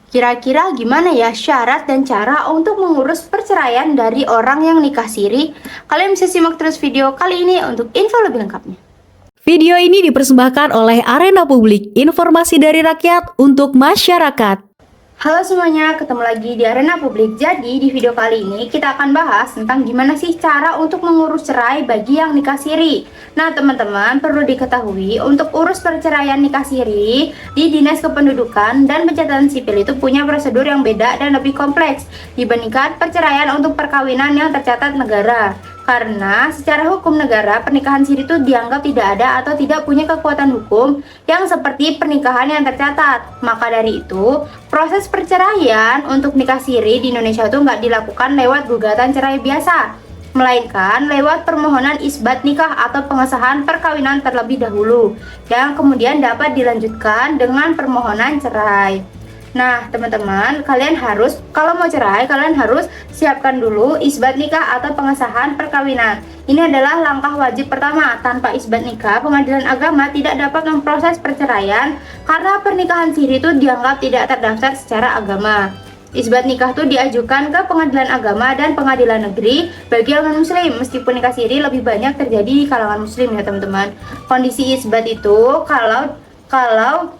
Kira-kira gimana ya syarat dan cara untuk mengurus perceraian dari orang yang nikah siri? Kalian bisa simak terus video kali ini untuk info lebih lengkapnya. Video ini dipersembahkan oleh Arena Publik, informasi dari rakyat untuk masyarakat. Halo semuanya, ketemu lagi di Arena Publik. Jadi di video kali ini kita akan bahas tentang gimana sih cara untuk mengurus cerai bagi yang nikah siri. Nah teman-teman, perlu diketahui untuk urus perceraian nikah siri di Dinas Kependudukan dan Pencatatan Sipil itu punya prosedur yang beda dan lebih kompleks dibandingkan perceraian untuk perkawinan yang tercatat negara. Karena secara hukum negara, pernikahan siri itu dianggap tidak ada atau tidak punya kekuatan hukum yang seperti pernikahan yang tercatat. Maka dari itu, proses perceraian untuk nikah siri di Indonesia itu nggak dilakukan lewat gugatan cerai biasa, melainkan lewat permohonan isbat nikah atau pengesahan perkawinan terlebih dahulu, yang kemudian dapat dilanjutkan dengan permohonan cerai. Nah teman-teman, kalian harus, kalau mau cerai, kalian harus siapkan dulu isbat nikah atau pengesahan perkawinan. Ini adalah langkah wajib pertama. Tanpa isbat nikah, pengadilan agama tidak dapat memproses perceraian karena pernikahan siri itu dianggap tidak terdaftar secara agama. Isbat nikah itu diajukan ke pengadilan agama dan pengadilan negeri bagi yang non-muslim. Meskipun nikah siri lebih banyak terjadi di kalangan muslim ya teman-teman. Kondisi isbat itu kalau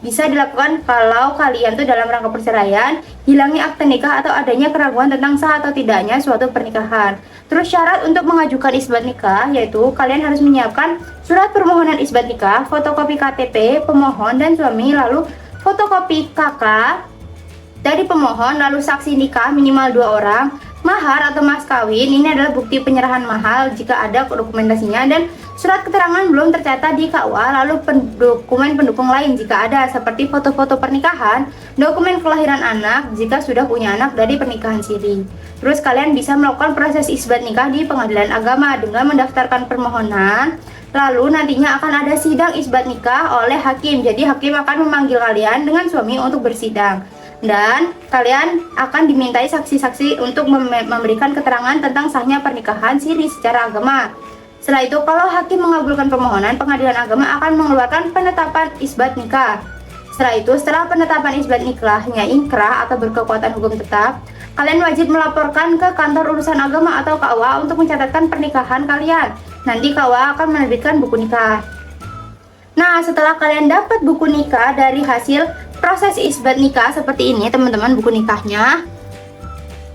bisa dilakukan kalau kalian tuh dalam rangka perceraian, hilangnya akte nikah atau adanya keraguan tentang sah atau tidaknya suatu pernikahan. Terus syarat untuk mengajukan isbat nikah yaitu kalian harus menyiapkan surat permohonan isbat nikah, fotokopi KTP pemohon dan suami, lalu fotokopi KK dari pemohon, lalu saksi nikah minimal 2 orang, mahar atau mas kawin, ini adalah bukti penyerahan mahal jika ada dokumentasinya, dan surat keterangan belum tercatat di KUA, lalu dokumen pendukung lain jika ada, seperti foto-foto pernikahan, dokumen kelahiran anak jika sudah punya anak dari pernikahan siri. Terus kalian bisa melakukan proses isbat nikah di pengadilan agama dengan mendaftarkan permohonan. Lalu nantinya akan ada sidang isbat nikah oleh hakim. Jadi hakim akan memanggil kalian dengan suami untuk bersidang. Dan kalian akan dimintai saksi-saksi untuk memberikan keterangan tentang sahnya pernikahan siri secara agama. Setelah itu, kalau hakim mengabulkan permohonan, pengadilan agama akan mengeluarkan penetapan isbat nikah. Setelah itu, setelah penetapan isbat nikahnya inkrah atau berkekuatan hukum tetap, kalian wajib melaporkan ke kantor urusan agama atau KUA untuk mencatatkan pernikahan kalian. Nanti KUA akan menerbitkan buku nikah. Nah, setelah kalian dapat buku nikah dari hasil proses isbat nikah seperti ini teman-teman, buku nikahnya,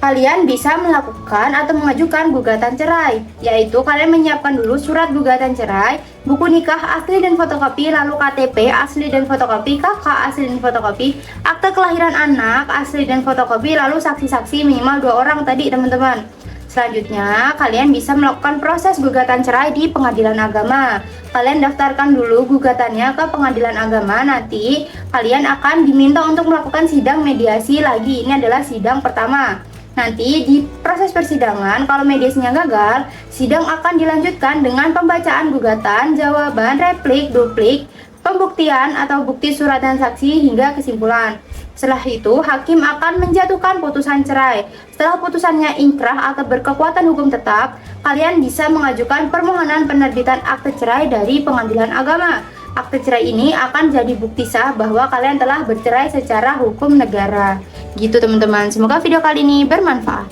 kalian bisa melakukan atau mengajukan gugatan cerai, yaitu kalian menyiapkan dulu surat gugatan cerai, buku nikah asli dan fotokopi, lalu KTP asli dan fotokopi, KK asli dan fotokopi, akte kelahiran anak asli dan fotokopi, lalu saksi-saksi minimal 2 orang tadi teman-teman. Selanjutnya, kalian bisa melakukan proses gugatan cerai di pengadilan agama. Kalian daftarkan dulu gugatannya ke pengadilan agama, nanti kalian akan diminta untuk melakukan sidang mediasi lagi. Ini adalah sidang pertama. Nanti di proses persidangan, kalau mediasinya gagal, sidang akan dilanjutkan dengan pembacaan gugatan, jawaban, replik, duplik, pembuktian atau bukti surat dan saksi hingga kesimpulan. Setelah itu, hakim akan menjatuhkan putusan cerai. Setelah putusannya inkrah atau berkekuatan hukum tetap, kalian bisa mengajukan permohonan penerbitan akte cerai dari pengadilan agama. Akte cerai ini akan jadi bukti sah bahwa kalian telah bercerai secara hukum negara. Gitu teman-teman, semoga video kali ini bermanfaat.